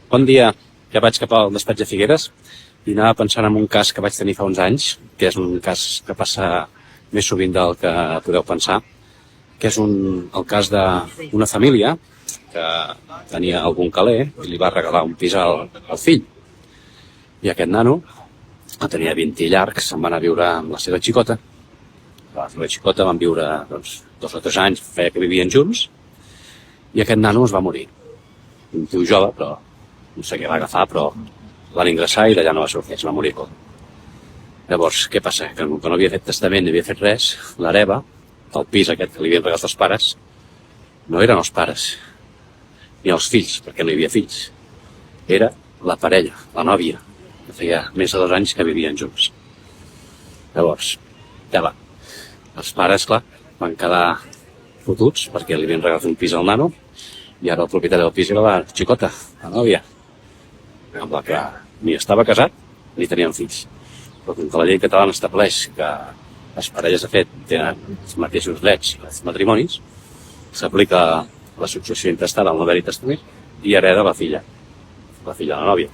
Bon dia, ja vaig cap al despatx de Figueres i anava pensant en un cas que vaig tenir fa uns anys, que és un cas que passa més sovint del que podeu pensar, que és el cas d'una família que tenia algun caler i li va regalar un pis al fill. I aquest nano, que tenia 20 i llargs, se'n va anar a viure amb la seva xicota. La seva xicota van viure 2 o 3 anys, feia que vivien junts, i aquest nano es va morir. Un tio jove, però no sé què va agafar, però van ingressar i d'allà no va sortir, es va morir. Llavors, què passa? Que no havia fet testament, ni havia fet res, l'hereva, del pis aquest que li havien regalat els pares, no eren els pares, ni els fills, perquè no hi havia fills. Era la parella, la nòvia, que feia més de 2 anys que vivien junts. Llavors, ja va. Els pares, clar, van quedar fotuts perquè li havien regalat un pis al nano i ara el propietari del pis era la xicota, la nòvia, amb la que ni estava casat ni tenien fills. Però com que la llei catalana estableix que les parelles de fet tenen els mateixos drets i els matrimonis, s'aplica la successió intestada al no haver-hi testament i hereda la filla de la nòvia.